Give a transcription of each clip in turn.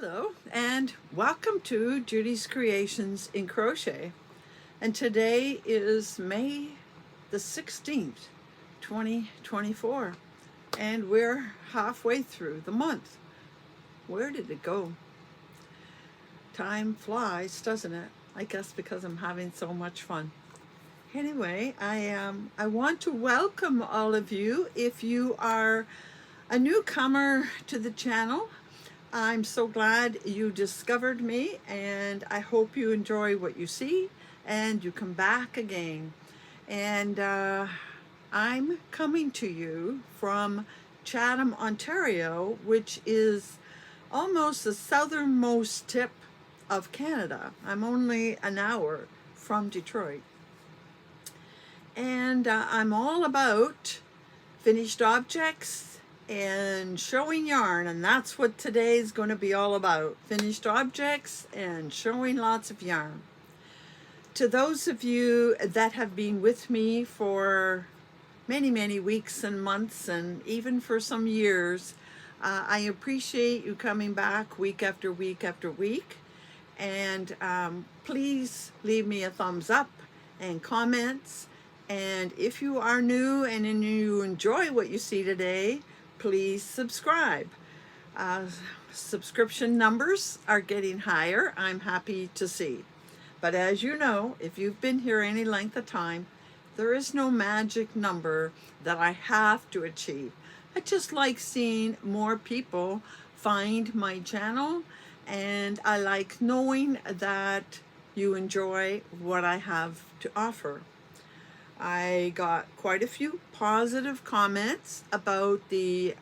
Hello and welcome to Judy's Creations in Crochet, and today is May the 16th 2024, and we're halfway through the month. Where did it go? Time flies, doesn't it? I guess because I'm having so much fun. Anyway, I want to welcome all of you. If you are a newcomer to the channel, I'm so glad you discovered me, and I hope you enjoy what you see and you come back again. And I'm coming to you from Chatham, Ontario, which is almost the southernmost tip of Canada. I'm only an hour from Detroit. And I'm all about finished objects and showing yarn, and that's what today's going to be all about. Finished objects and showing lots of yarn. To those of you that have been with me for many weeks and months, and even for some years, I appreciate you coming back week after week after week. And please leave me a thumbs up and comments. And if you are new and you enjoy what you see today, please subscribe. Subscription numbers are getting higher. I'm happy to see. But as you know, if you've been here any length of time, there is no magic number that I have to achieve. I just like seeing more people find my channel, and I like knowing that you enjoy what I have to offer. I got quite a few positive comments about the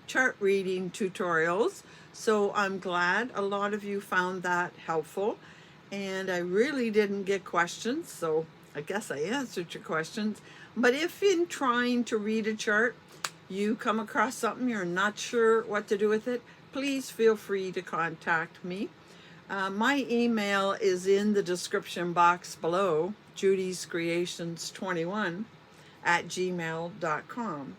chart reading tutorials, so I'm glad a lot of you found that helpful. And I really didn't get questions, so I guess I answered your questions. But if in trying to read a chart you come across something you're not sure what to do with it, please feel free to contact me. My email is in the description box below, judyscreations21@gmail.com.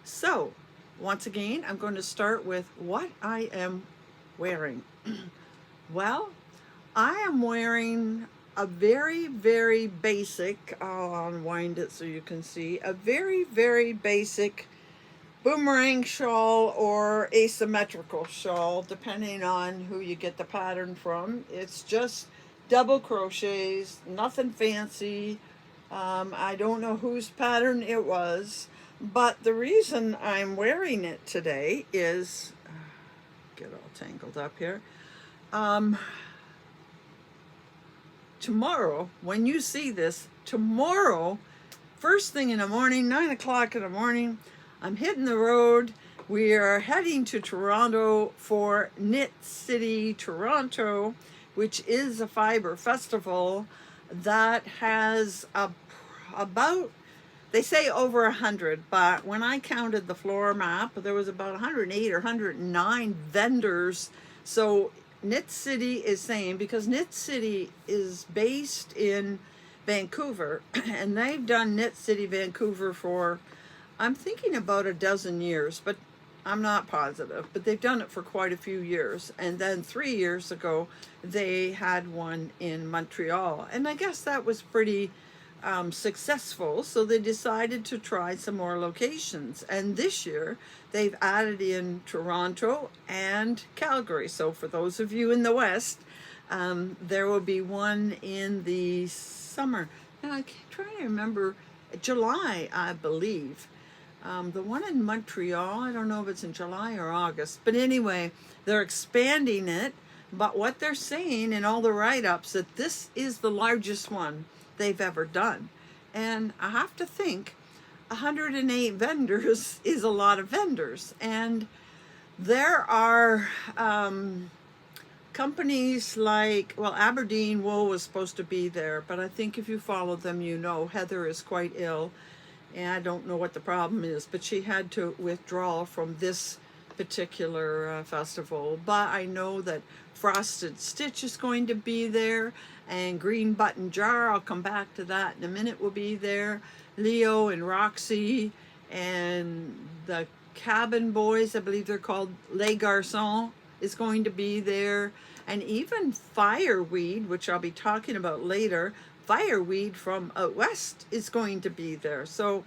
So, once again, I'm going to start with what I am wearing. Well, I am wearing a very basic, I'll unwind it so you can see, a very basic boomerang shawl or asymmetrical shawl, depending on who you get the pattern from. It's just double crochets, nothing fancy. I don't know whose pattern it was, but the reason I'm wearing it today is, get all tangled up here. Tomorrow, when you see this, tomorrow, first thing in the morning, 9 o'clock in the morning, I'm hitting the road. We are heading to Toronto for Knit City, Toronto, which is a fiber festival that has about, they say over 100, but when I counted the floor map, there was about 108 or 109 vendors. So Knit City is saying, because Knit City is based in Vancouver, and they've done Knit City Vancouver for, I'm thinking about a dozen years, but I'm not positive, but they've done it for quite a few years. And then 3 years ago, they had one in Montreal. And I guess that was pretty successful. So they decided to try some more locations. And this year, they've added in Toronto and Calgary. So for those of you in the West, there will be one in the summer. Now, I'm trying to remember, July, I believe. The one in Montreal, I don't know if it's in July or August, but anyway, they're expanding it. But what they're saying in all the write-ups, that this is the largest one they've ever done. And I have to think, 108 vendors is a lot of vendors. And there are companies like, well, Aberdeen Wool was supposed to be there, but I think if you follow them, you know Heather is quite ill. And I don't know what the problem is, but she had to withdraw from this particular festival. But I know that Frosted Stitch is going to be there, and Green Button Jar, I'll come back to that in a minute, will be there. Leo and Roxy and the Cabin Boys, I believe they're called Les Garçons, is going to be there, and even fireweed, which I'll be talking about later. Fireweed from out west is going to be there. So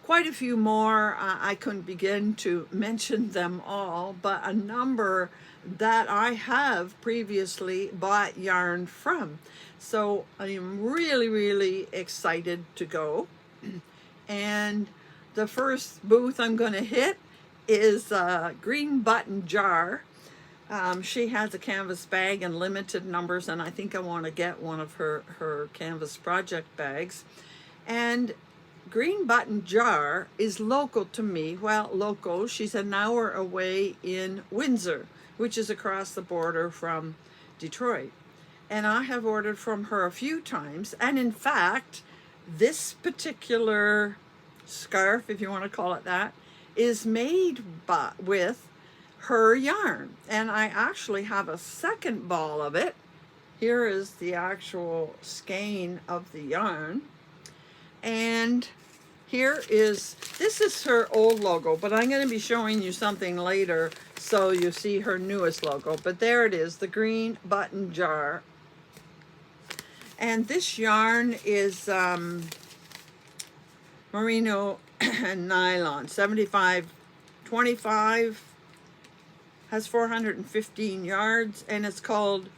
quite a few more. I couldn't begin to mention them all, but a number that I have previously bought yarn from. So I am really, really excited to go. And the first booth I'm going to hit is Green Button Jar. She has a canvas bag in limited numbers, and I think I want to get one of her canvas project bags. And Green Button Jar is local to me. Well, local, she's an hour away in Windsor, which is across the border from Detroit. And I have ordered from her a few times. And in fact, this particular scarf, if you want to call it that, is made with her yarn. And I actually have a second ball of it. Here is the actual skein of the yarn. And this is her old logo, but I'm going to be showing you something later so you see her newest logo. But there it is, the Green Button Jar. And this yarn is merino and nylon, 75-25, has 415 yards, and it's called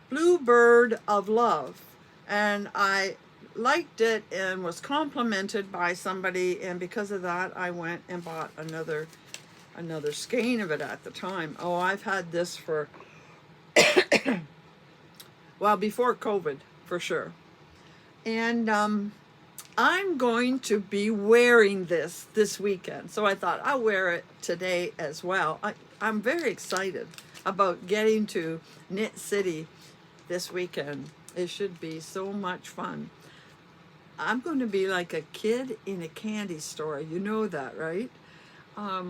Bluebird of Love. And I liked it and was complimented by somebody, and because of that I went and bought another skein of it at the time. Oh, I've had this for well, before COVID, for sure. And I'm going to be wearing this weekend, so I thought I'll wear it today as well. I'm very excited about getting to Knit City this weekend. It should be so much fun. I'm going to be like a kid in a candy store. You know that, right? How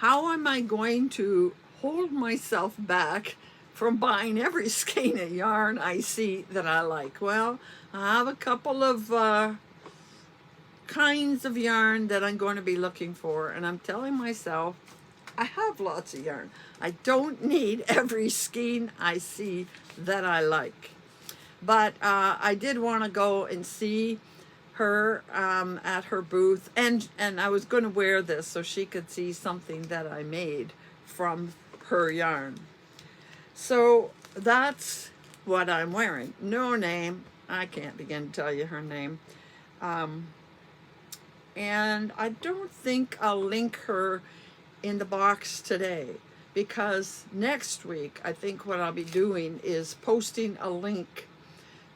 am I going to hold myself back from buying every skein of yarn I see that I like? Well, I have a couple of kinds of yarn that I'm going to be looking for, and I'm telling myself I have lots of yarn. I don't need every skein I see that I like. But I did want to go and see her at her booth, and I was going to wear this so she could see something that I made from her yarn. So that's what I'm wearing. No name. I can't begin to tell you her name. And I don't think I'll link her in the box today, because next week I think what I'll be doing is posting a link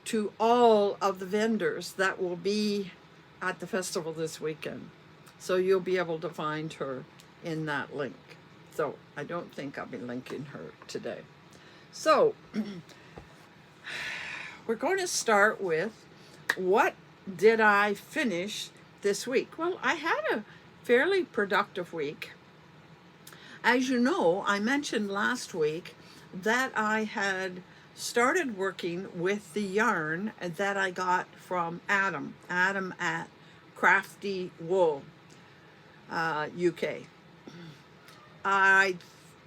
to all of the vendors that will be at the festival this weekend. So you'll be able to find her in that link. So I don't think I'll be linking her today. So we're going to start with, what did I finish this week? Well, I had a fairly productive week. As you know, I mentioned last week that I had started working with the yarn that I got from Adam at Crafty Wool, UK. I'm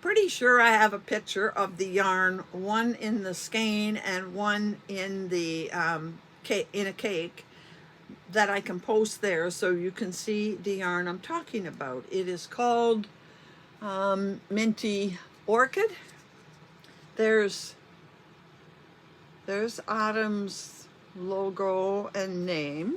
pretty sure I have a picture of the yarn, one in the skein and one in the in a cake, that I can post there so you can see the yarn I'm talking about. It is called Minty Orchid. There's Autumn's logo and name.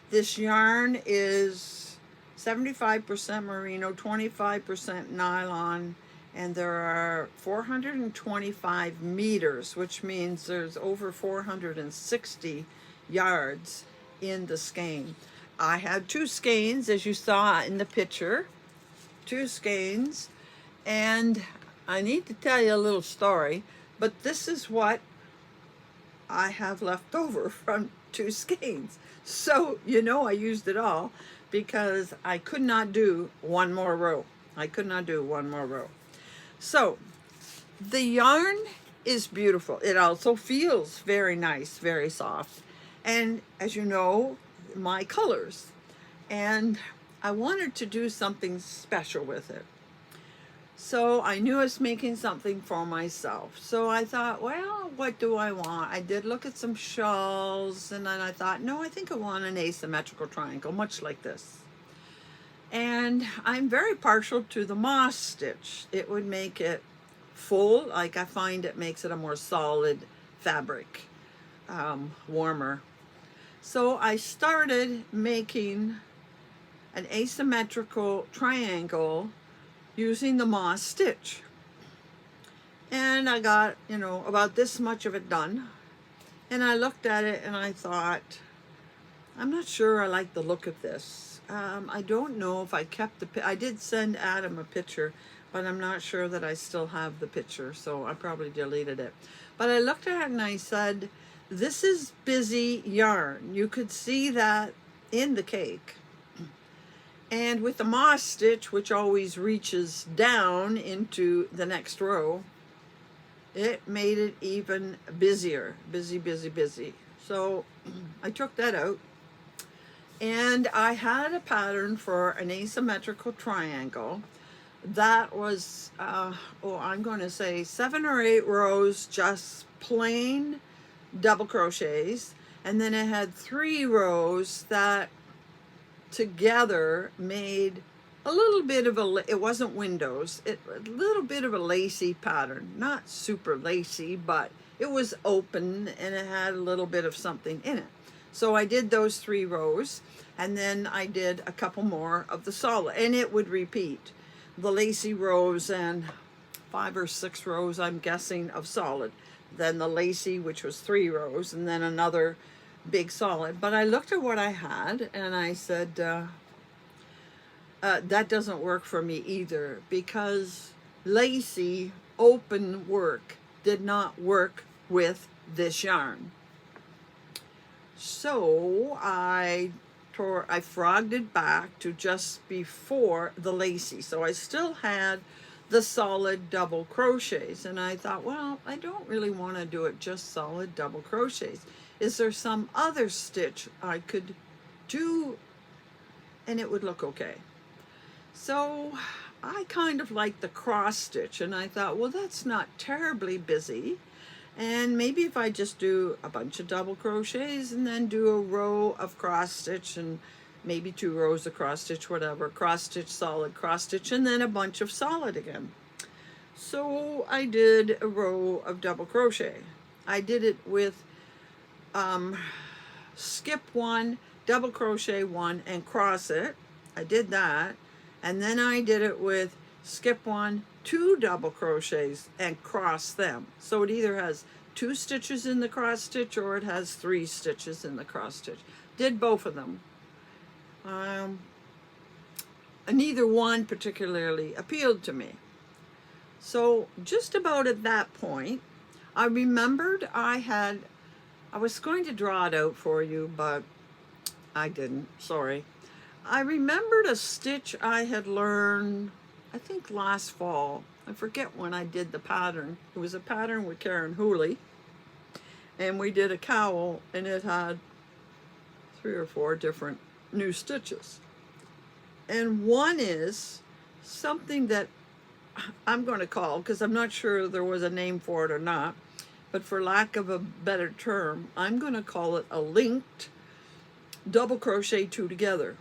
This yarn is 75% merino, 25% nylon, and there are 425 meters, which means there's over 460 yards in the skein. I had two skeins, as you saw in the picture, two skeins, and I need to tell you a little story, but this is what I have left over from two skeins. So, you know, I used it all because I could not do one more row. So the yarn is beautiful. It also feels very nice, very soft. And as you know, my colors. And I wanted to do something special with it. So I knew I was making something for myself. So I thought, well, what do I want? I did look at some shawls, and then I thought, no, I think I want an asymmetrical triangle, much like this. And I'm very partial to the moss stitch. It would make it full, like I find it makes it a more solid fabric, warmer. So I started making an asymmetrical triangle using the moss stitch. And I got, about this much of it done. And I looked at it and I thought, I'm not sure I like the look of this. I don't know if I kept I did send Adam a picture, but I'm not sure that I still have the picture, so I probably deleted it. But I looked at it and I said, this is busy yarn. You could see that in the cake. And with the moss stitch, which always reaches down into the next row, it made it even busier. Busy, busy, busy. So I took that out. And I had a pattern for an asymmetrical triangle that was, I'm going to say 7 or 8 rows, just plain double crochets. And then it had 3 rows that together made a little bit of it wasn't windows, a little bit of a lacy pattern. Not super lacy, but it was open and it had a little bit of something in it. So I did those 3 rows, and then I did a couple more of the solid, and it would repeat the lacy rows and 5 or 6 rows, I'm guessing, of solid. Then the lacy, which was 3 rows, and then another big solid. But I looked at what I had and I said, that doesn't work for me either, because lacy open work did not work with this yarn. So I frogged it back to just before the lacy. So I still had the solid double crochets, and I thought, well, I don't really want to do it just solid double crochets. Is there some other stitch I could do and it would look okay? So I kind of like the cross stitch, and I thought, well, that's not terribly busy. And maybe if I just do a bunch of double crochets and then do a row of cross stitch and maybe 2 rows of cross stitch, whatever, cross stitch, solid, cross stitch, and then a bunch of solid again. So I did a row of double crochet. I did it with skip 1, double crochet 1, and cross it. I did that. And then I did it with skip 1, 2 double crochets, and cross them. So it either has 2 stitches in the cross stitch or it has 3 stitches in the cross stitch. Did both of them. Neither one particularly appealed to me. So just about at that point, I remembered I was going to draw it out for you, but I didn't, sorry. I remembered a stitch I had learned, I think last fall. I forget when I did the pattern. It was a pattern with Karen Hooley, and we did a cowl, and it had 3 or 4 different new stitches. And one is something that I'm going to call, because I'm not sure there was a name for it or not, but for lack of a better term, I'm going to call it a linked double crochet 2 together.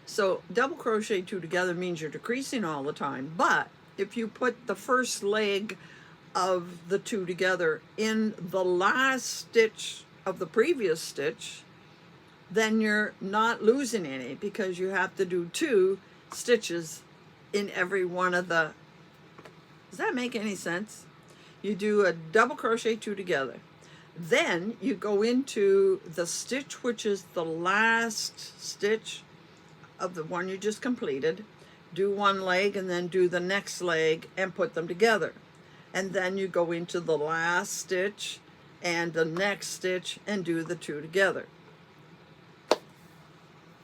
So double crochet 2 together means you're decreasing all the time, but if you put the first leg of the 2 together in the last stitch of the previous stitch, then you're not losing any, because you have to do 2 stitches in every one of the, does that make any sense? You do a double crochet 2 together. Then you go into the stitch, which is the last stitch of the one you just completed, do 1 leg and then do the next leg and put them together. And then you go into the last stitch and the next stitch and do the 2 together.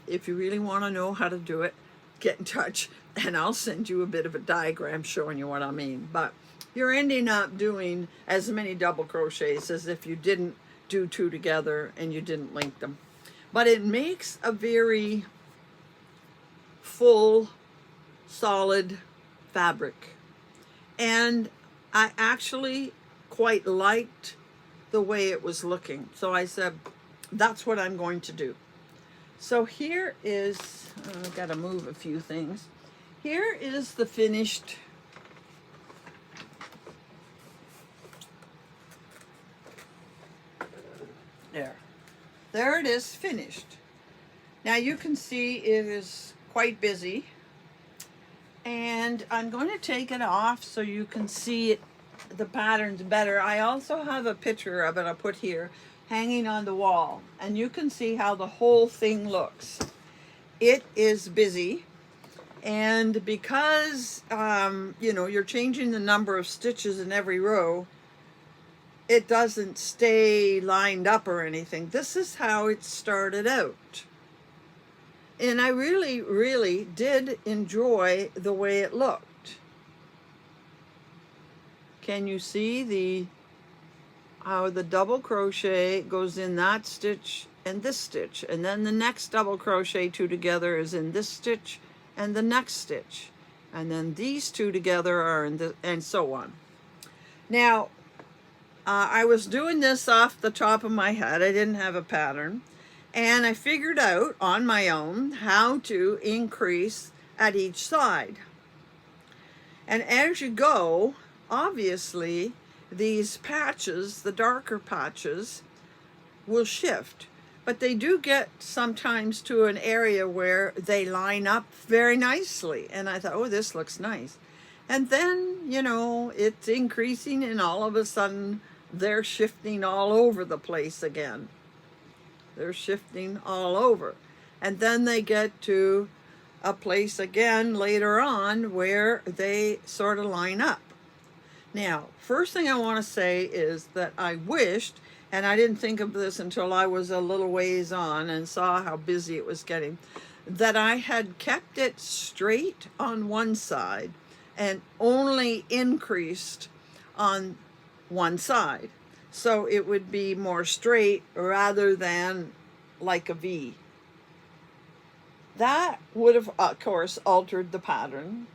If you really want to know how to do it, get in touch and I'll send you a bit of a diagram showing you what I mean. But you're ending up doing as many double crochets as if you didn't do 2 together and you didn't link them. But it makes a very full, solid fabric. And I actually quite liked the way it was looking. So I said, that's what I'm going to do. So here is, I've got to move a few things. Here is the finished there it is, finished. Now you can see it is quite busy, and I'm going to take it off so you can see it, the patterns better. I also have a picture of it I'll put here hanging on the wall, and you can see how the whole thing looks. It is busy, and because you know, you're changing the number of stitches in every row, it doesn't stay lined up or anything. This is how it started out. And I really, really did enjoy the way it looked. Can you see how the double crochet goes in that stitch and this stitch, and then the next double crochet two together is in this stitch and the next stitch, and then these two together are in the, and so on. Now, I was doing this off the top of my head. I didn't have a pattern. And I figured out on my own how to increase at each side. And as you go, obviously, these patches, the darker patches, will shift. But they do get sometimes to an area where they line up very nicely. And I thought, oh, this looks nice. And then, you know, it's increasing, and all of a sudden, they're shifting all over the place again. They're shifting all over. And then they get to a place again later on where they sort of line up. Now, first thing I want to say is that I wished, and I didn't think of this until I was a little ways on and saw how busy it was getting, that I had kept it straight on one side and only increased on one side, so it would be more straight rather than like a V. That would have, of course, altered the pattern.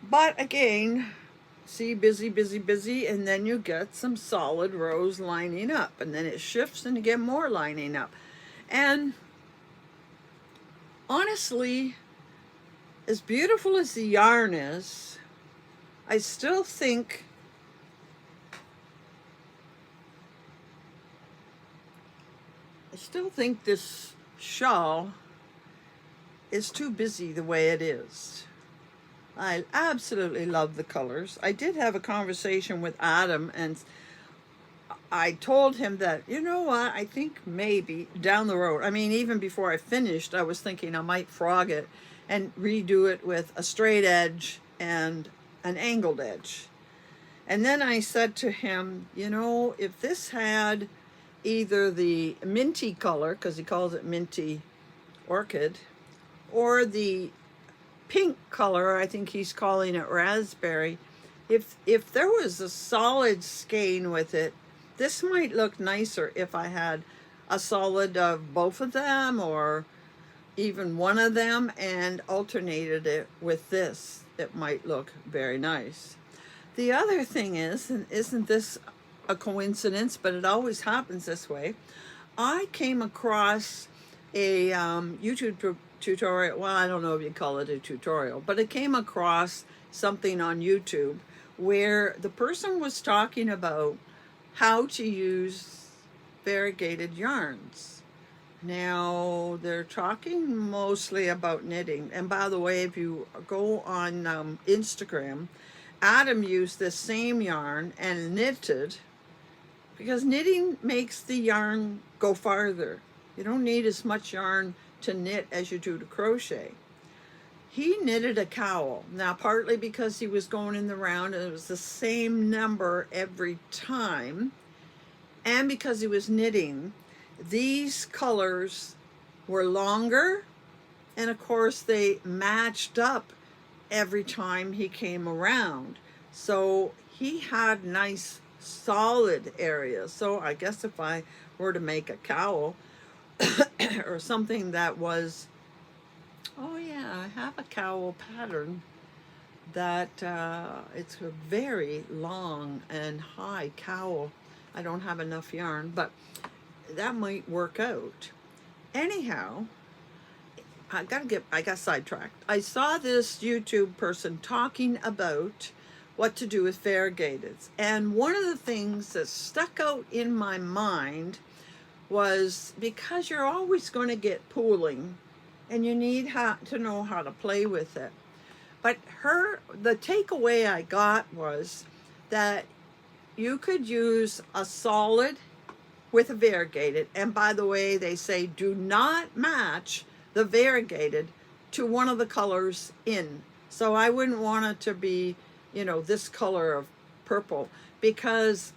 But again, see, busy, busy, busy, and then you get some solid rows lining up, and then it shifts and you get more lining up. And honestly, as beautiful as the yarn is, I still think this shawl is too busy the way it is. I absolutely love the colors. I did have a conversation with Adam, and I told him that, you know what, I think maybe down the road, I mean, even before I finished, I was thinking I might frog it and redo it with a straight edge and an angled edge. And then I said to him, you know, if this had either the minty color, because he calls it minty orchid, or the pink color, I think he's calling it raspberry, if there was a solid skein with it, this might look nicer if I had a solid of both of them, or even one of them, and alternated it with this. It might look very nice. The other thing is, and isn't this a coincidence, but it always happens this way, I came across a YouTube tutorial. Well, I don't know if you call it a tutorial, but I came across something on YouTube where the person was talking about how to use variegated yarns. Now, they're talking mostly about knitting. And by the way, if you go on Instagram, Adam used this same yarn and knitted, because knitting makes the yarn go farther. You don't need as much yarn to knit as you do to crochet. He knitted a cowl. Now, partly because he was going in the round and it was the same number every time, and because he was knitting, these colors were longer, and of course they matched up every time he came around. So he had nice solid areas. So I guess if I were to make a cowl or something that was, oh yeah, I have a cowl pattern. that it's a very long and high cowl. I don't have enough yarn, but that might work out. Anyhow, I got sidetracked. I saw this YouTube person talking about what to do with variegateds. And one of the things that stuck out in my mind was, because you're always going to get pooling and you need to know how to play with it. But the takeaway I got was that you could use a solid with a variegated. And by the way, they say do not match the variegated to one of the colors in. So I wouldn't want it to be, this color of purple, because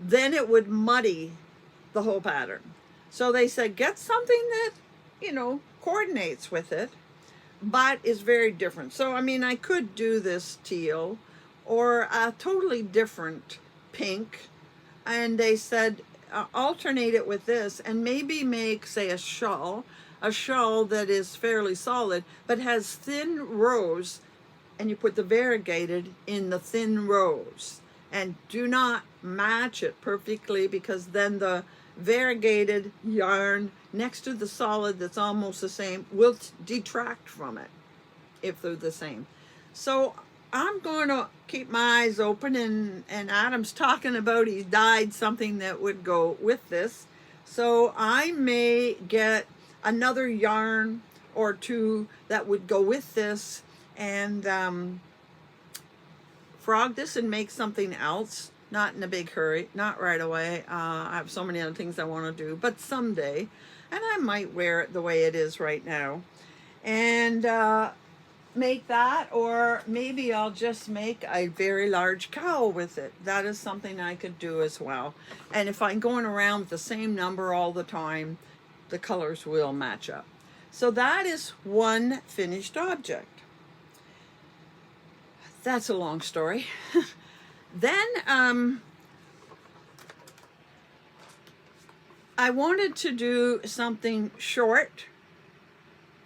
then it would muddy the whole pattern. So they said get something that, coordinates with it, but is very different. So, I could do this teal or a totally different pink. And they said alternate it with this and maybe make, say, a shawl that is fairly solid but has thin rows, and you put the variegated in the thin rows, and do not match it perfectly, because then the variegated yarn next to the solid that's almost the same will detract from it if they're the same. So I'm going to keep my eyes open, and Adam's talking about he's dyed something that would go with this. So I may get another yarn or two that would go with this, and frog this and make something else. Not in a big hurry, not right away. I have so many other things I want to do, but someday. And I might wear it the way it is right now. And make that, or maybe I'll just make a very large cowl with it. That is something I could do as well. And if I'm going around with the same number all the time, the colors will match up. So that is one finished object. That's a long story. Then I wanted to do something short,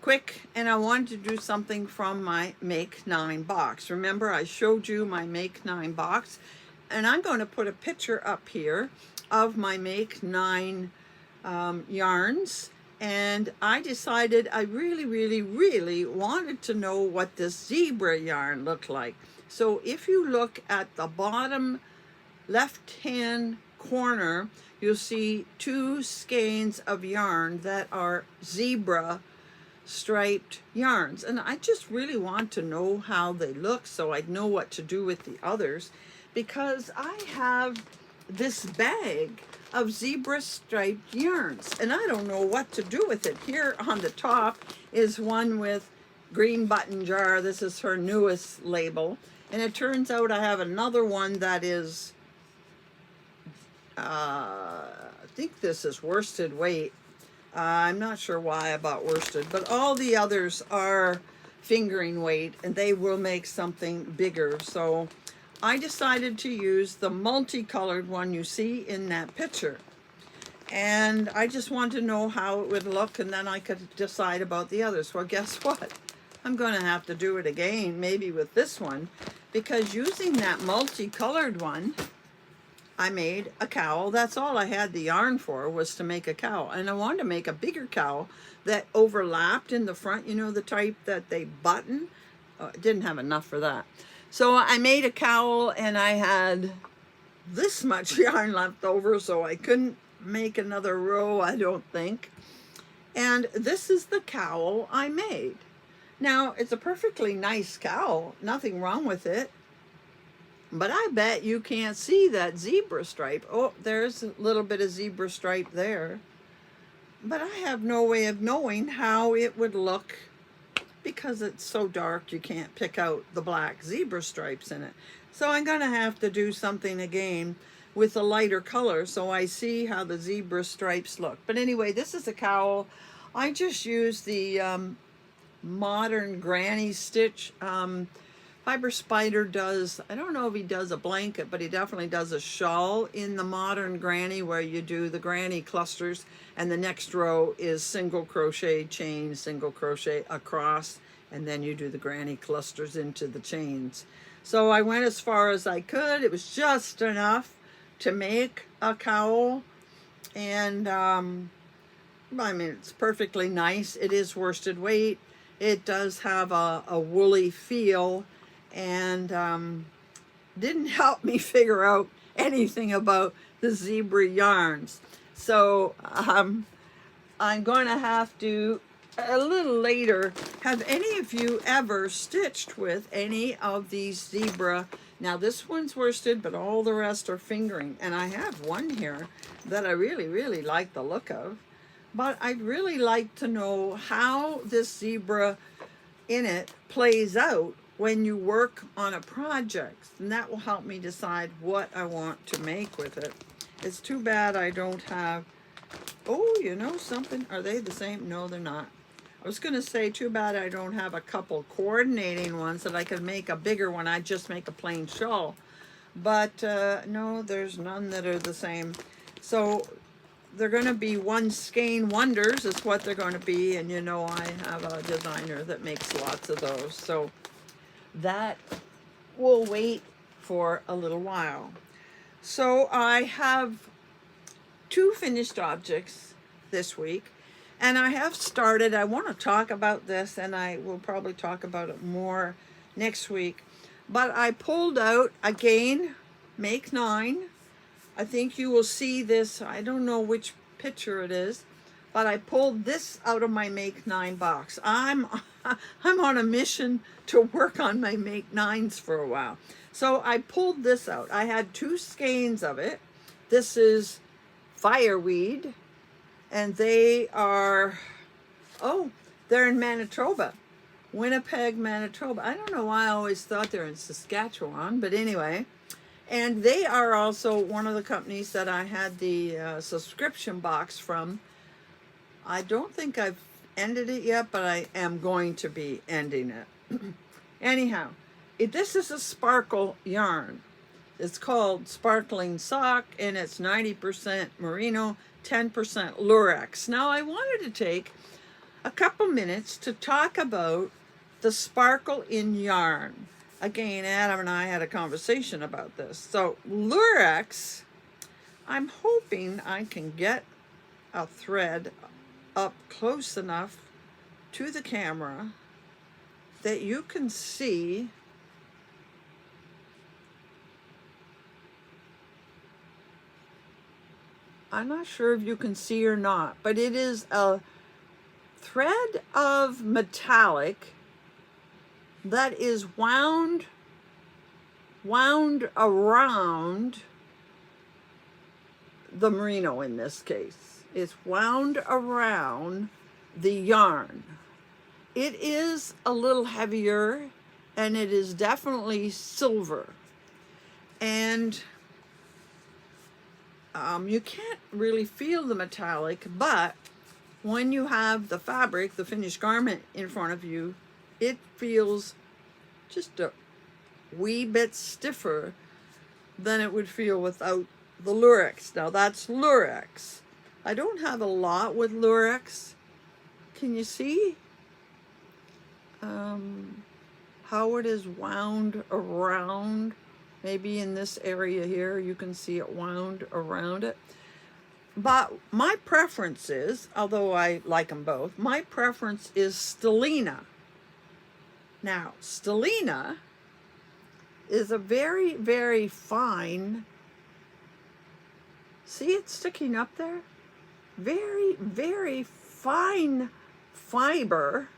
quick, and I wanted to do something from my Make 9 box. Remember, I showed you my Make 9 box, and I'm going to put a picture up here of my Make 9 yarns. And I decided I really, really, really wanted to know what this zebra yarn looked like. So if you look at the bottom left-hand corner, you'll see 2 skeins of yarn that are zebra striped yarns. And I just really want to know how they look so I'd know what to do with the others, because I have this bag of zebra striped yarns and I don't know what to do with it. Here on the top is one with green button jar. This is her newest label. And it turns out I have another one that is, I think this is worsted weight. I'm not sure why I bought worsted, but all the others are fingering weight and they will make something bigger. So I decided to use the multicolored one you see in that picture. And I just want to know how it would look, and then I could decide about the others. Well, guess what? I'm going to have to do it again, maybe with this one, because using that multicolored one, I made a cowl. That's all I had the yarn for, was to make a cowl. And I wanted to make a bigger cowl that overlapped in the front, the type that they button. I didn't have enough for that. So I made a cowl, and I had this much yarn left over, so I couldn't make another row, I don't think. And this is the cowl I made. Now, it's a perfectly nice cowl, nothing wrong with it, but I bet you can't see that zebra stripe. Oh, there's a little bit of zebra stripe there, but I have no way of knowing how it would look, because it's so dark you can't pick out the black zebra stripes in it. So I'm going to have to do something again with a lighter color so I see how the zebra stripes look. But anyway, this is a cowl. I just used the modern granny stitch. Fiber Spider does, I don't know if he does a blanket, but he definitely does a shawl in the modern granny, where you do the granny clusters and the next row is single crochet chain, single crochet across, and then you do the granny clusters into the chains. So I went as far as I could. It was just enough to make a cowl, and I mean, it's perfectly nice. It is worsted weight. It does have a woolly feel, and didn't help me figure out anything about the zebra yarns. So I'm going to have to, a little later, have any of you ever stitched with any of these zebra? Now this one's worsted, but all the rest are fingering. And I have one here that I really, really like the look of. But I'd really like to know how this zebra in it plays out when you work on a project. And that will help me decide what I want to make with it. It's too bad I don't have, oh, you know something? Are they the same? No, they're not. I was going to say, too bad I don't have a couple coordinating ones that I could make a bigger one. I'd just make a plain shawl. But no, there's none that are the same. So they're going to be one skein wonders is what they're going to be. And you know, I have a designer that makes lots of those. So that will wait for a little while. So I have 2 finished objects this week. And I have started, I want to talk about this, and I will probably talk about it more next week. But I pulled out, again, Make 9. I think you will see this, I don't know which picture it is, but I pulled this out of my Make 9 box. I'm on a mission to work on my Make 9s for a while. So I pulled this out. I had 2 skeins of it. This is Fireweed. And they are, oh, they're in Manitoba, Winnipeg, Manitoba. I don't know why I always thought they're in Saskatchewan, but anyway. And they are also one of the companies that I had the subscription box from. I don't think I've ended it yet, but I am going to be ending it. Anyhow, this is a sparkle yarn. It's called Sparkling Sock, and it's 90% merino, 10% lurex. Now I wanted to take a couple minutes to talk about the sparkle in yarn. Again, Adam and I had a conversation about this. So lurex, I'm hoping I can get a thread up close enough to the camera that you can see I'm not sure if you can see or not, but it is a thread of metallic that is wound around the merino in this case. It's wound around the yarn. It is a little heavier, and it is definitely silver. And you can't really feel the metallic, but when you have the fabric, the finished garment in front of you, it feels just a wee bit stiffer than it would feel without the lurex. Now that's lurex. I don't have a lot with lurex. Can you see how it is wound around? Maybe in this area here, you can see it wound around it. But my preference is, although I like them both, my preference is Stellina. Now, Stellina is a very, very fine, see it sticking up there? Very, very fine fiber.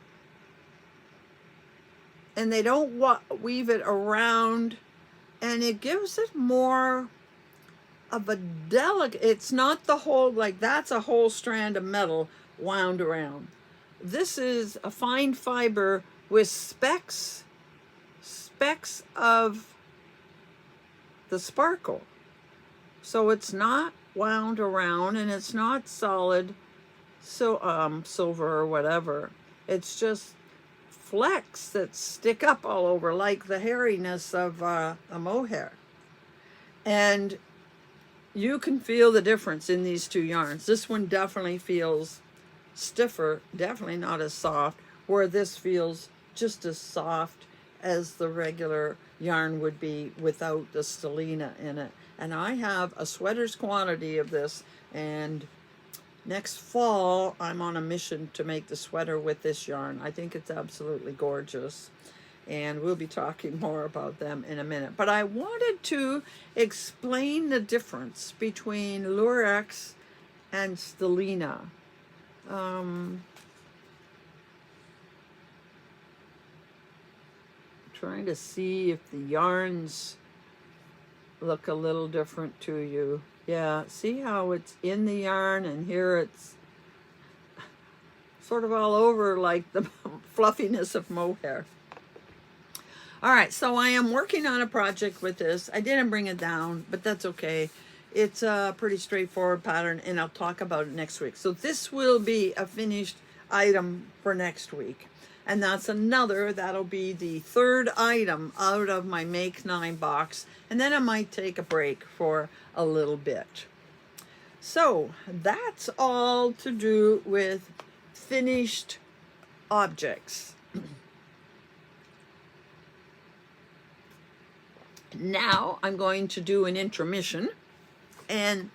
And they don't weave it around, and it gives it more of a delicate, it's not the whole, like that's a whole strand of metal wound around. This is a fine fiber with specks of the sparkle. So it's not wound around, and it's not solid, so silver or whatever. It's just flecks that stick up all over, like the hairiness of a mohair. And you can feel the difference in these 2 yarns. This one definitely feels stiffer, definitely not as soft, where this feels just as soft as the regular yarn would be without the stellina in it. And I have a sweater's quantity of this, and next fall I'm on a mission to make the sweater with this yarn. I think it's absolutely gorgeous, and we'll be talking more about them in a minute. But I wanted to explain the difference between Lurex and stellina. Trying to see if the yarns look a little different to you. Yeah, see how it's in the yarn, and here it's sort of all over like the fluffiness of mohair. All right, so I am working on a project with this. I didn't bring it down, but that's okay. It's a pretty straightforward pattern, and I'll talk about it next week. So this will be a finished item for next week. And that'll be the third item out of my Make 9 box. And then I might take a break for a little bit. So that's all to do with finished objects. Now I'm going to do an intermission and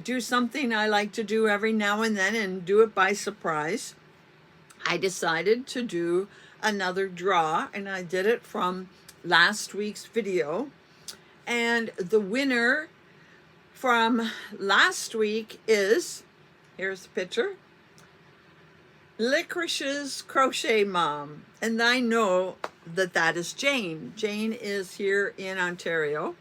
do something I like to do every now and then, and do it by surprise. I decided to do another draw, and I did it from last week's video. And the winner from last week is, here's the picture, Licorice's Crochet Mom. And I know that that is Jane. Jane is here in Ontario.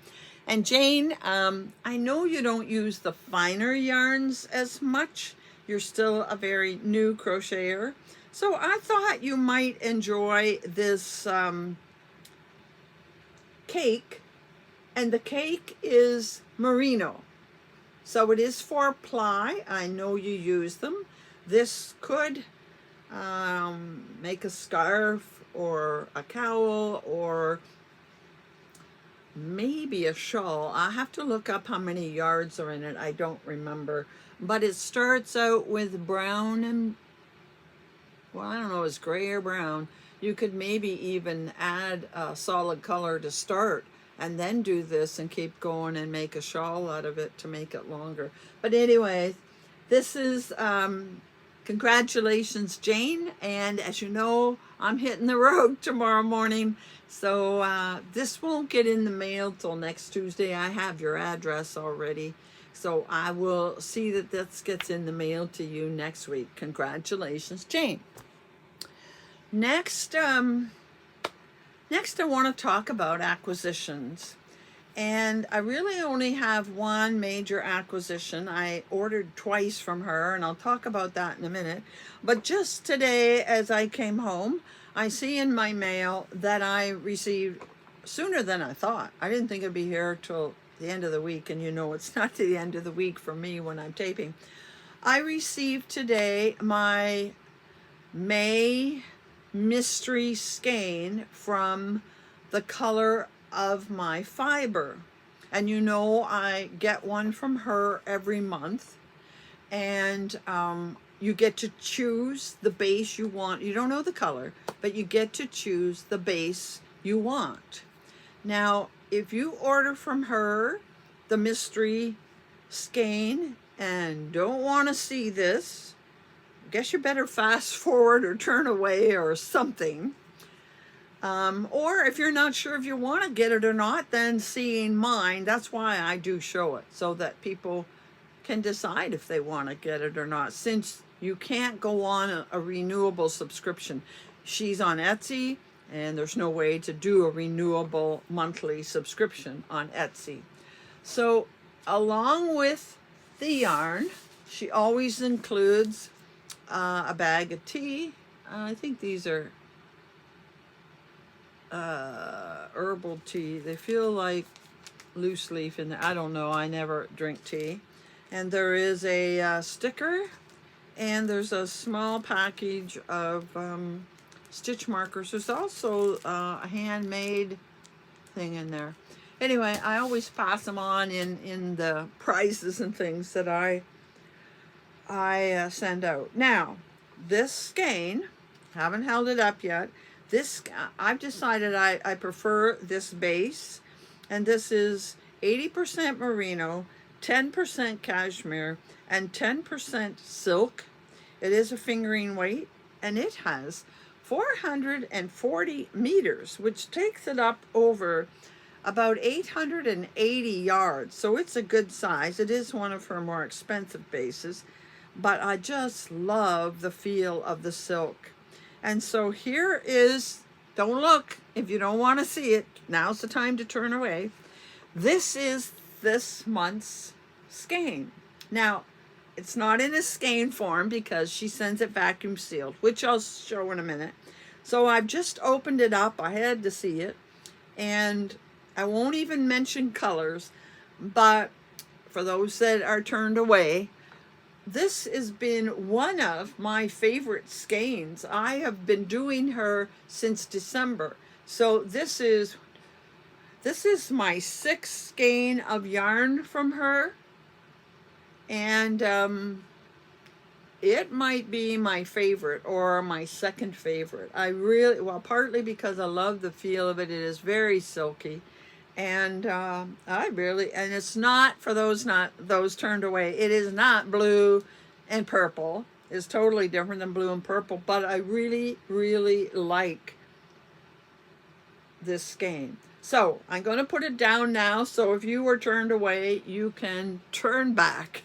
And Jane, I know you don't use the finer yarns as much. You're still a very new crocheter. So I thought you might enjoy this cake, and the cake is merino. So it is 4-ply. I know you use them. This could make a scarf or a cowl or maybe a shawl. I have to look up how many yards are in it. I don't remember. But it starts out with brown and, well, I don't know, it's gray or brown. You could maybe even add a solid color to start and then do this and keep going and make a shawl out of it to make it longer. But anyway, this is, congratulations, Jane. And as you know, I'm hitting the road tomorrow morning. So this won't get in the mail till next Tuesday. I have your address already. So I will see that this gets in the mail to you next week. Congratulations, Jane. Next, I want to talk about acquisitions. And I really only have one major acquisition. I ordered twice from her, and I'll talk about that in a minute. But just today, as I came home, I see in my mail that I received sooner than I thought. I didn't think it'd be here till the end of the week, and you know it's not the end of the week for me when I'm taping. I received today my May mystery skein from the color of my fiber, and you know I get one from her every month, and you get to choose the base you want. You don't know the color, but you get to choose the base you want. Now if you order from her the mystery skein and don't want to see this, guess you better fast forward or turn away or something. Or if you're not sure if you want to get it or not, then seeing mine, that's why I do show it, so that people can decide if they want to get it or not, since you can't go on a renewable subscription. She's on Etsy, and there's no way to do a renewable monthly subscription on Etsy. So along with the yarn, she always includes a bag of tea. I think these are herbal tea. They feel like loose leaf in there. I don't know. I never drink tea. And there is a sticker, and there's a small package of stitch markers. There's also a handmade thing in there. Anyway, I always pass them on in the prizes and things that I send out. Now, this skein, haven't held it up yet. This, I've decided I prefer this base, and this is 80% merino, 10% cashmere, and 10% silk. It is a fingering weight, and it has 440 meters, which takes it up over about 880 yards. So it's a good size. It is one of her more expensive bases, but I just love the feel of the silk. And so here is, don't look if you don't want to see it. Now's the time to turn away. This is this month's skein. Now, it's not in a skein form because she sends it vacuum sealed, which I'll show in a minute. So I've just opened it up. I had to see it. And I won't even mention colors, but for those that are turned away, this has been one of my favorite skeins. I have been doing her since December. So this is my 6th skein of yarn from her. And it might be my favorite or my second favorite. I really, well, partly because I love the feel of it. It is very silky. And and it's not, for those turned away, it is not blue and purple. It's totally different than blue and purple, but I really, really like this skein. So I'm going to put it down now, so if you were turned away, you can turn back.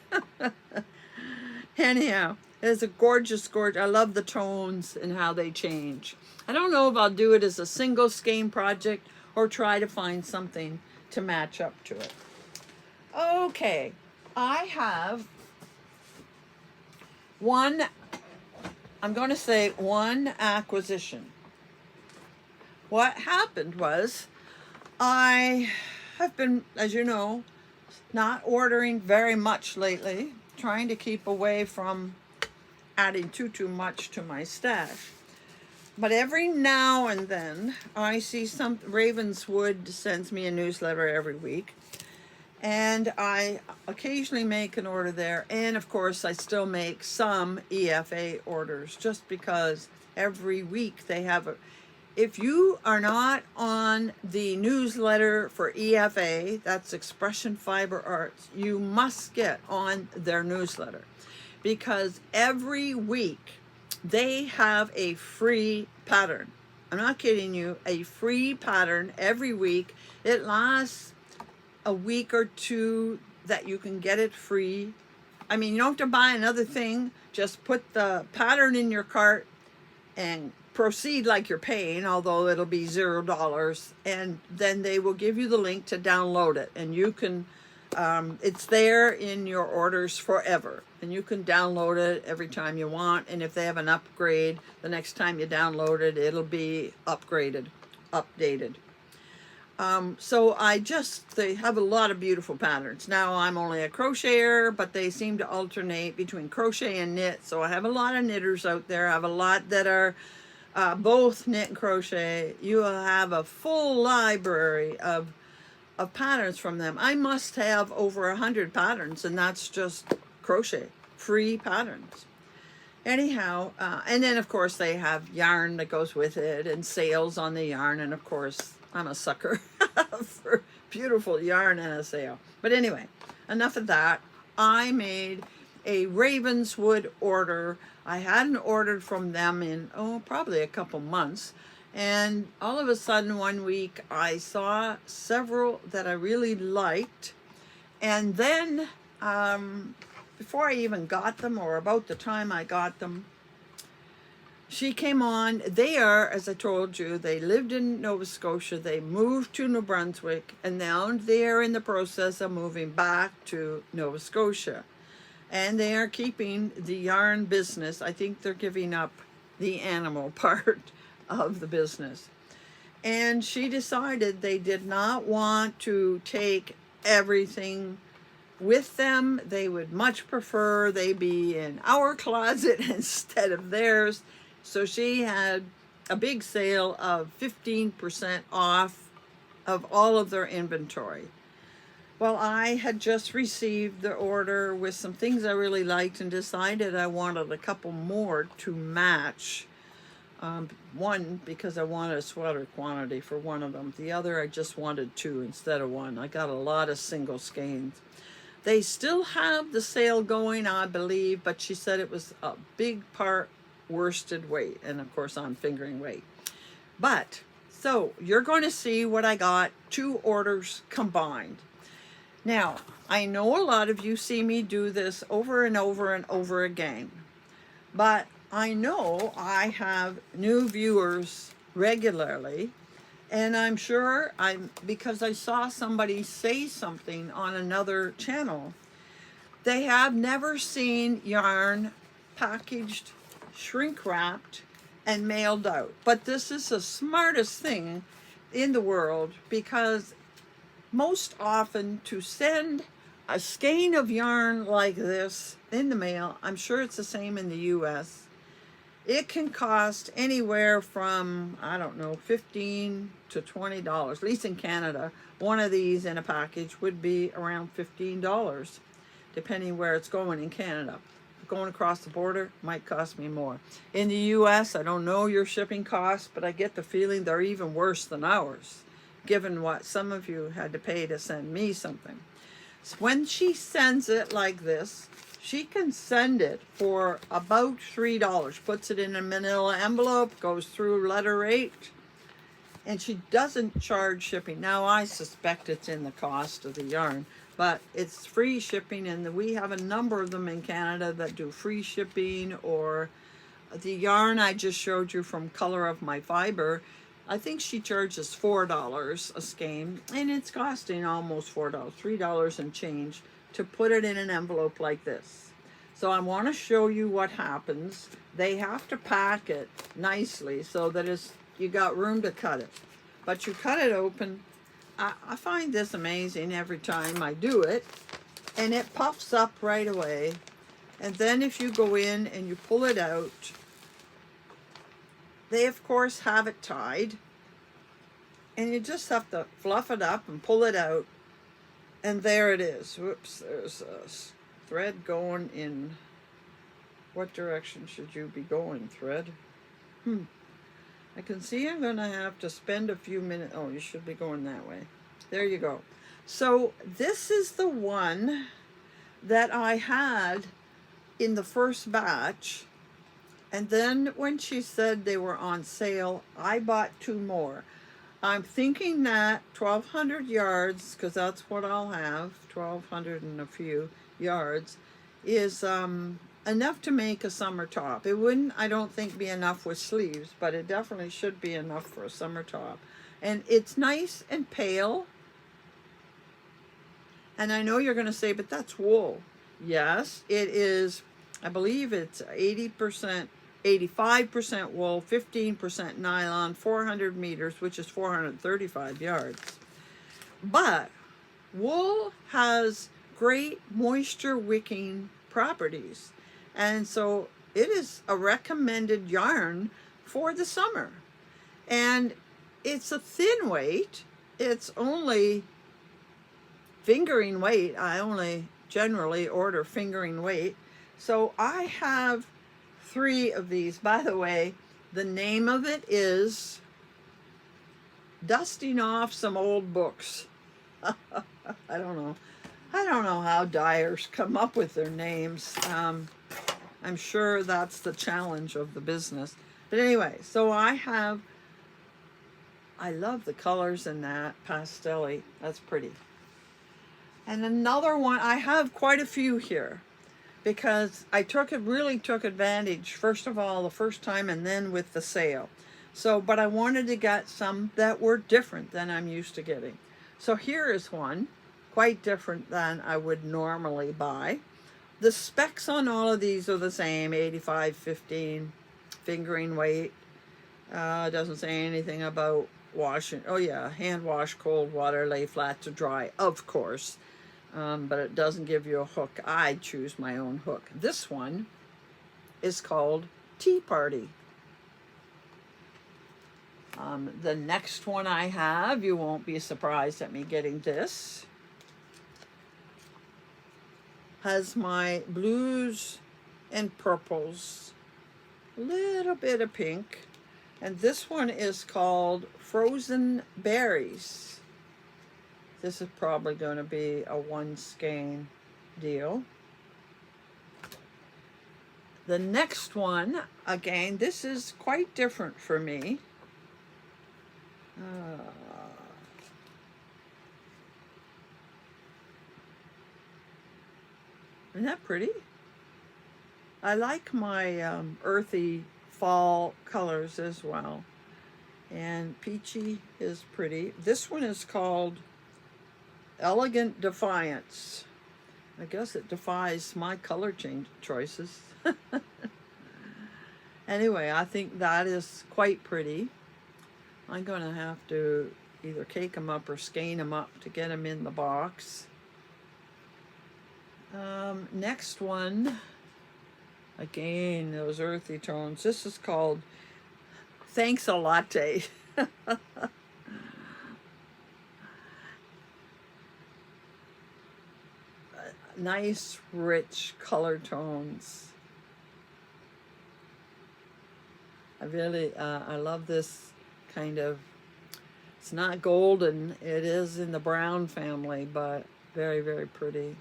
Anyhow, it's a gorgeous, I love the tones and how they change. I don't know if I'll do it as a single skein project or try to find something to match up to it. Okay, I have one acquisition. What happened was I have been, as you know, not ordering very much lately, trying to keep away from adding too much to my stash. But every now and then I see Ravenswood sends me a newsletter every week, and I occasionally make an order there. And of course I still make some EFA orders, just because every week they have if you are not on the newsletter for EFA, that's Expression Fiber Arts, you must get on their newsletter, because every week they have a free pattern. I'm not kidding you, a free pattern every week. It lasts a week or two that you can get it free. I mean, you don't have to buy another thing. Just put the pattern in your cart and proceed like you're paying, although it'll be $0. And then they will give you the link to download it. And you can, it's there in your orders forever. And you can download it every time you want. And if they have an upgrade, the next time you download it, it'll be updated. So they have a lot of beautiful patterns. Now I'm only a crocheter, but they seem to alternate between crochet and knit. So I have a lot of knitters out there. I have a lot that are both knit and crochet. You will have a full library of patterns from them. I must have over 100 patterns, and that's just crochet, free patterns. Anyhow, and then of course they have yarn that goes with it and sales on the yarn, and of course I'm a sucker for beautiful yarn and a sale. But anyway, enough of that. I made a Ravenswood order. I hadn't ordered from them in, probably a couple months. And all of a sudden one week I saw several that I really liked. And then before I even got them, or about the time I got them, she came on. They are, as I told you, they lived in Nova Scotia. They moved to New Brunswick, and now they are in the process of moving back to Nova Scotia. And they are keeping the yarn business. I think they're giving up the animal part of the business. And she decided they did not want to take everything with them. They would much prefer they be in our closet instead of theirs. So she had a big sale of 15% off of all of their inventory. Well, I had just received the order with some things I really liked and decided I wanted a couple more to match One, because I wanted a sweater quantity for one of them. The other, I just wanted two instead of one. I got a lot of single skeins. They still have the sale going, I believe, but she said it was a big part worsted weight. And of course, I'm fingering weight. But, so you're going to see what I got, 2 orders combined. Now, I know a lot of you see me do this over and over and over again, but I know I have new viewers regularly, and I'm sure because I saw somebody say something on another channel, they have never seen yarn packaged, shrink wrapped, and mailed out. But this is the smartest thing in the world, because most often to send a skein of yarn like this in the mail, I'm sure it's the same in the US, it can cost anywhere from, I don't know, $15 to $20. At least in Canada, one of these in a package would be around $15, depending where it's going in Canada. Going across the border might cost me more. In the US, I don't know your shipping costs, but I get the feeling they're even worse than ours, given what some of you had to pay to send me something. So when she sends it like this, she can send it for about $3, puts it in a manila envelope, goes through letter 8, and she doesn't charge shipping. Now, I suspect it's in the cost of the yarn, but it's free shipping, and we have a number of them in Canada that do free shipping. Or the yarn I just showed you from Color of My Fiber, I think she charges $4 a skein, and it's costing almost $4, $3 and change to put it in an envelope like this. So I want to show you what happens. They have to pack it nicely so that you got room to cut it. But you cut it open. I find this amazing every time I do it, and it puffs up right away. And then if you go in and you pull it out, they of course have it tied, and you just have to fluff it up and pull it out, and there it is. Whoops, there's a thread going in. What direction should you be going, thread? I can see I'm gonna have to spend a few minutes. Oh, you should be going that way. There you go. So this is the one that I had in the first batch, and then when she said they were on sale, I bought 2 more. I'm thinking that 1,200 yards, because that's what I'll have, 1,200 and a few yards, is enough to make a summer top. It wouldn't, I don't think, be enough with sleeves, but it definitely should be enough for a summer top. And it's nice and pale. And I know you're going to say, but that's wool. Yes, it is. I believe it's 80%, 85% wool, 15% nylon, 400 meters, which is 435 yards. But wool has great moisture wicking properties. And so it is a recommended yarn for the summer. And it's a thin weight. It's only fingering weight. I only generally order fingering weight. So I have 3 of these. By the way, the name of it is Dusting Off Some Old Books. I don't know how dyers come up with their names. I'm sure that's the challenge of the business. But anyway, so I love the colors in that pastel-y. That's pretty. And another one, I have quite a few here, because I really took advantage, first of all, the first time, and then with the sale. So, but I wanted to get some that were different than I'm used to getting. So here is one, quite different than I would normally buy. The specs on all of these are the same, 85-15 fingering weight. Doesn't say anything about washing. Oh yeah, hand wash, cold water, lay flat to dry, of course. But it doesn't give you a hook. I choose my own hook. This one is called Tea Party. The next one I have, you won't be surprised at me getting this, has my blues and purples, a little bit of pink, And this one is called Frozen Berries. This is probably going to be a one skein deal. The next one, again, this is quite different for me. Isn't that pretty? I like my earthy fall colors as well. And peachy is pretty. This one is called Elegant Defiance. I guess it defies my color choices. Anyway, I think that is quite pretty. I'm going to have to either cake them up or skein them up to get them in the box. Next one, again, those earthy tones. This is called Thanks a Latte. Nice, rich color tones. I love this kind of, it's not golden, it is in the brown family, but very, very pretty.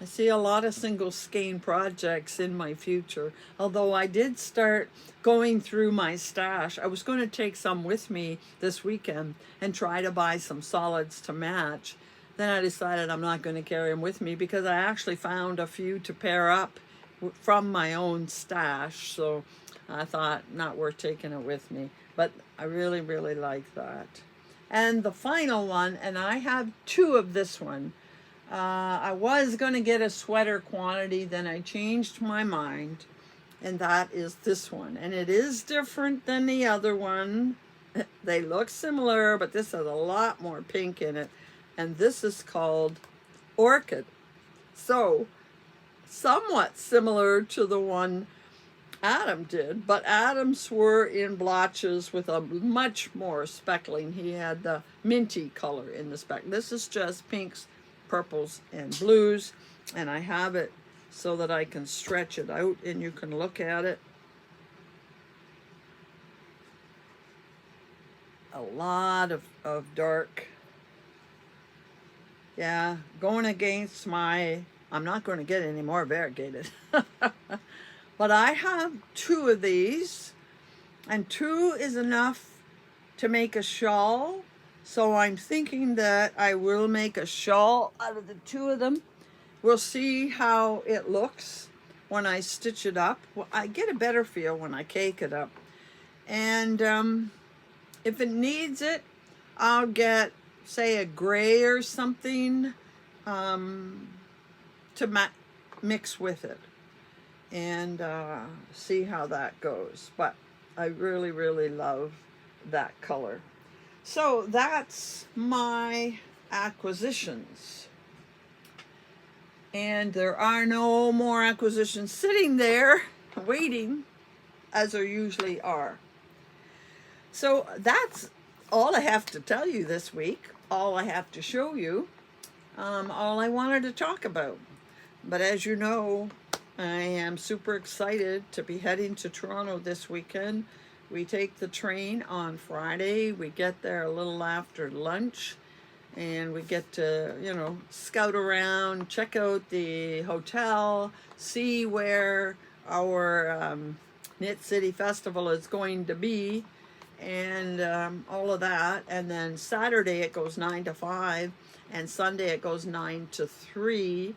I see a lot of single skein projects in my future, although I did start going through my stash. I was going to take some with me this weekend and try to buy some solids to match. Then I decided I'm not going to carry them with me because I actually found a few to pair up from my own stash. So I thought not worth taking it with me. But I really, really like that. And the final one, and I have two of this one. I was going to get a sweater quantity, then I changed my mind. And that is this one. And it is different than the other one. They look similar, but this has a lot more pink in it. And this is called Orchid. So, somewhat similar to the one Adam did, but Adam's were in blotches with a much more speckling. He had the minty color in the speck. This is just pinks, purples, and blues. And I have it so that I can stretch it out and you can look at it. A lot of dark. Yeah, going against I'm not going to get any more variegated. But I have two of these, and two is enough to make a shawl. So I'm thinking that I will make a shawl out of the two of them. We'll see how it looks when I stitch it up. Well, I get a better feel when I cake it up. And if it needs it, I'll get, say, a gray or something to mix with it and see how that goes. But I really, really love that color. So that's my acquisitions. And there are no more acquisitions sitting there waiting, as there usually are. So that's all I have to tell you this week, all I have to show you, all I wanted to talk about. But as you know, I am super excited to be heading to Toronto this weekend. We take the train on Friday. We get there a little after lunch, and we get to, scout around, check out the hotel, see where our Knit City Festival is going to be, and all of that. And then Saturday it goes 9 to 5, and Sunday it goes 9 to 3.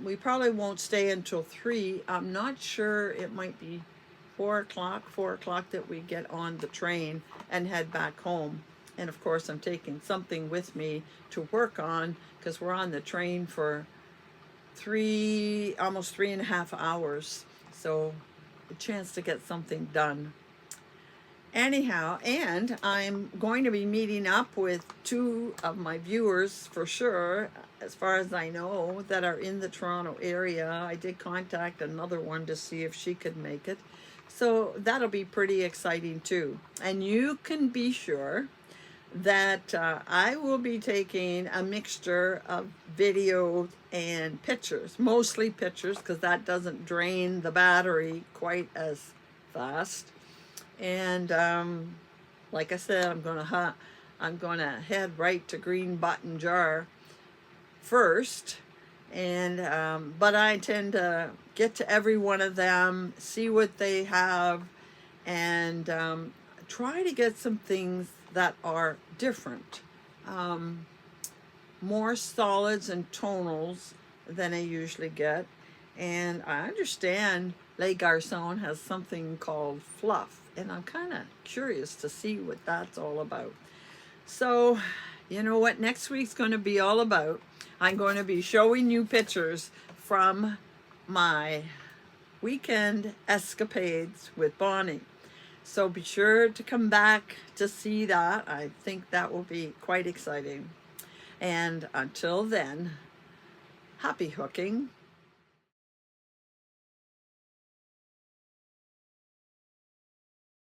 We probably won't stay until 3. I'm not sure, it might be 4 o'clock that we get on the train and head back home. And of course I'm taking something with me to work on, because we're on the train for almost 3.5 hours. So a chance to get something done. Anyhow, and I'm going to be meeting up with 2 of my viewers for sure, as far as I know, that are in the Toronto area. I did contact another one to see if she could make it. So that'll be pretty exciting too. And you can be sure that I will be taking a mixture of video and pictures, mostly pictures, because that doesn't drain the battery quite as fast. And like I said, I'm gonna head right to Green Button Jar first, and but I intend to get to every one of them, see what they have, and try to get some things that are different, more solids and tonals than I usually get. And I understand Les Garçons has something called fluff, and I'm kind of curious to see what that's all about. So, you know what next week's going to be all about? I'm going to be showing you pictures from my weekend escapades with Bonnie. So be sure to come back to see that. I think that will be quite exciting. And until then, happy hooking.